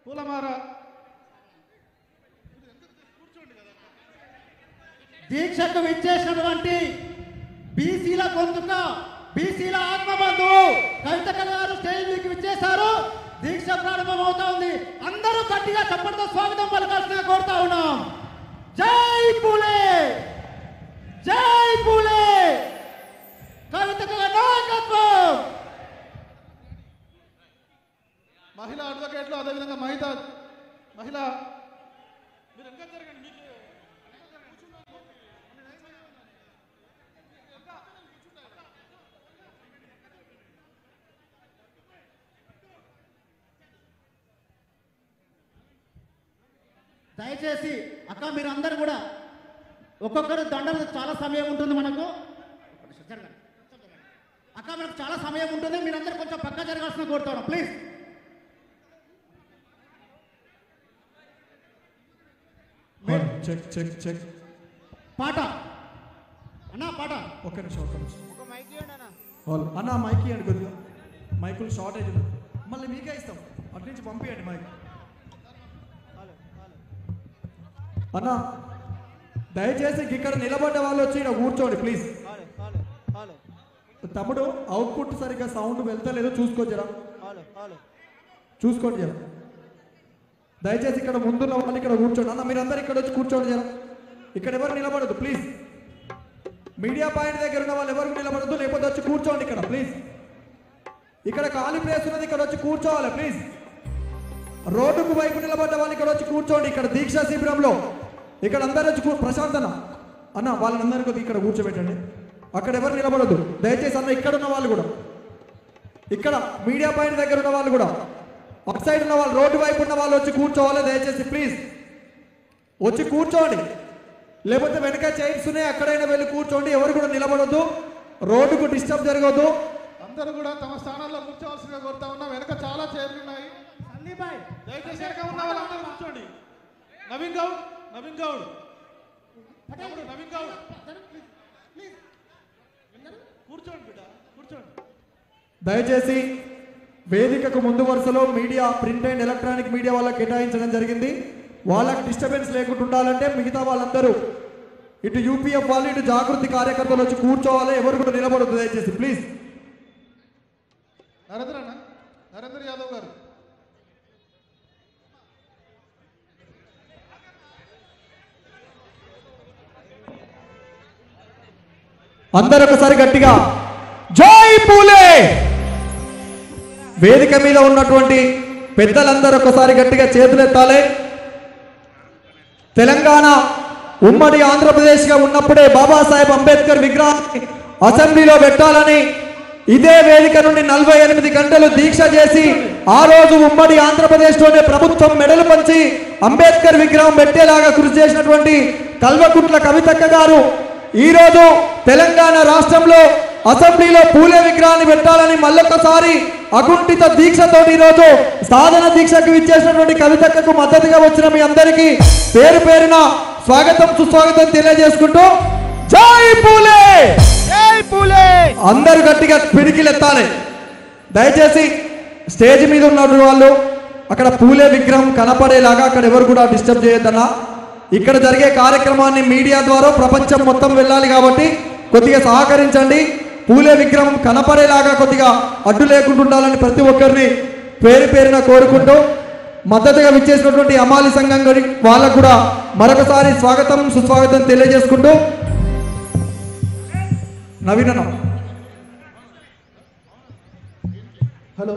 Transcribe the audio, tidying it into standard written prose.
పూలమార దీక్షకు విచ్చేసినటువంటి బీసీల గొంతుక బీసీల ఆత్మబంధువు కవితక్క గారు స్టేజ్ మీదకి విచ్చేశారు. దీక్ష ప్రారంభమవుతా ఉంది. అందరూ గట్టిగా చప్పటితో స్వాగతం పలకాల్సిన కోరుతా ఉన్నాం. జై పూలే, జై పూలే, కవితక్క నాయకత్వం. మహిళా అడ్వకేట్లు అదేవిధంగా మహిళా మీరు ఇంకా జరగండి. దయచేసి అక్క మీరందరూ కూడా ఒక్కొక్కరు దండలు చాలా సమయం ఉంటుంది మనకు. అక్క మనకు చాలా సమయం ఉంటుంది. మీరందరూ కొంచెం పక్క జరగాల్సిన కోరుతాను ప్లీజ్. చెక్ చెక్ చెక్ పాట అన్నా, పాట ఒక్క నిమిషం అన్న మైక్ ఇవ్వండి. కొద్దిగా మైకులు షార్టేజ్ ఉంది. మళ్ళీ మీకే ఇస్తాం. అటు నుంచి పంపించండి మైక్. అన్న దయచేసి ఇక్కడ నిలబడ్డ వాళ్ళు వచ్చి ఇక్కడ కూర్చోండి ప్లీజ్. తమ్ముడు అవుట్పుట్ సరిగ్గా సౌండ్ వెళ్తలేదు, చూసుకోవచ్చరా? చూసుకోండి జరా. దయచేసి ఇక్కడ ముందున్న వాళ్ళు ఇక్కడ కూర్చోండి. అన్న మీరందరూ ఇక్కడ వచ్చి కూర్చోండి జరా. ఇక్కడ ఎవరు నిలబడదు ప్లీజ్. మీడియా పాయింట్ దగ్గర ఉన్న వాళ్ళు ఎవరు నిలబడద్దు, లేకపోతే వచ్చి కూర్చోండి ఇక్కడ ప్లీజ్. ఇక్కడ ఖాళీ ప్లేస్ ఉన్నది, ఇక్కడ వచ్చి కూర్చోవాలి ప్లీజ్. రోడ్డుకు వైపు నిలబడ్డ వాళ్ళు ఇక్కడ వచ్చి కూర్చోండి. ఇక్కడ దీక్షా శిబిరంలో ఇక్కడ అందరూ వచ్చి ప్రశాంత్ అన్న వాళ్ళందరికీ ఇక్కడ కూర్చోబెట్టండి. అక్కడ ఎవరు నిలబడద్దు దయచేసి. అన్న ఇక్కడ ఉన్న వాళ్ళు కూడా, ఇక్కడ మీడియా పాయింట్ దగ్గర ఉన్న వాళ్ళు కూడా, అప్ సైడ్ ఉన్న వాళ్ళు, రోడ్డు వైపు ఉన్న వాళ్ళు వచ్చి కూర్చోవాలి దయచేసి ప్లీజ్. వచ్చి కూర్చోండి, లేకపోతే వెనక చైర్స్ ఉన్నాయి అక్కడైనా వెళ్ళి కూర్చోండి. ఎవరు కూడా నిలబడొద్దు, రోడ్డుకు డిస్టర్బ్ జరగద్దు. అందరూ కూడా తమ స్థానాల్లో కూర్చోవాల్సిందిగా కోరుతా ఉన్నాం. వెనక చాలా చైర్లు ఉన్నాయి. దయచేసి వెనక ఉన్న వాళ్ళందరూ కూర్చోండి. నవీన్ గౌడ్ కూర్చోండి బిడ్డ, కూర్చోండి. దయచేసి వేదికకు ముందు వరుసలో media, print and electronic media వాళ్ళకి కేటాయించడం జరిగింది. వాళ్ళకి డిస్టర్బెన్స్ లేకుండా ఉండాలంటే మిగతా వాళ్ళందరూ ఇటు యూపీఎఫ్ వాళ్ళు, ఇటు జాగృతి కార్యకర్తలు వచ్చి కూర్చోవాలి. ఎవరు కూడా నిలబడద్దు దయచేసి ప్లీజ్. నరేంద్ర యాదవ్ గారు అందరూ ఒకసారి గట్టిగా జై పూలే. వేదిక మీద ఉన్నటువంటి పెద్దలందరూ ఒకసారి గట్టిగా చేతులెత్తాలి. తెలంగాణ ఉమ్మడి ఆంధ్రప్రదేశ్గా ఉన్నప్పుడే బాబాసాహెబ్ అంబేద్కర్ విగ్రహాన్ని అసెంబ్లీలో పెట్టాలని ఇదే వేదిక నుండి 48 గంటలు దీక్ష చేసి ఆ రోజు ఉమ్మడి ఆంధ్రప్రదేశ్లోనే ప్రభుత్వం మెడలు పంచి అంబేద్కర్ విగ్రహం పెట్టేలాగా కృషి చేసినటువంటి కల్వకుంట్ల కవితక్క గారు ఈరోజు తెలంగాణ రాష్ట్రంలో అసెంబ్లీలో పూలే విగ్రహాన్ని పెట్టాలని మళ్ళొకసారి అకుంఠిత దీక్షతో ఈరోజు సాధన దీక్షకు ఇచ్చేసినటువంటి కవితక్కకు మద్దతుగా వచ్చిన మీ అందరికీ పేరు పేరున స్వాగతం సుస్వాగతం తెలియజేసుకుంటూ జై పూలే, జై పూలే. అందరూ గట్టిగా పిడికిలెత్తాలి దయచేసి. స్టేజ్ మీద ఉన్న వాళ్ళు అక్కడ పూలే విగ్రహం కనపడేలాగా అక్కడ ఎవరు కూడా డిస్టర్బ్ చేయొద్దన్నా. ఇక్కడ జరిగే కార్యక్రమాన్ని మీడియా ద్వారా ప్రపంచం మొత్తం వెళ్ళాలి కాబట్టి కొద్దిగా సహకరించండి. పూలే విగ్రహం కనపడేలాగా కొద్దిగా అడ్డు లేకుండా ఉండాలని ప్రతి ఒక్కరిని పేరు పేరున కోరుకుంటూ మద్దతుగా విచ్చేసినటువంటి అమాలి సంఘం వాళ్ళకు కూడా మరొకసారి స్వాగతం సుస్వాగతం తెలియజేసుకుంటూ నవీన హలో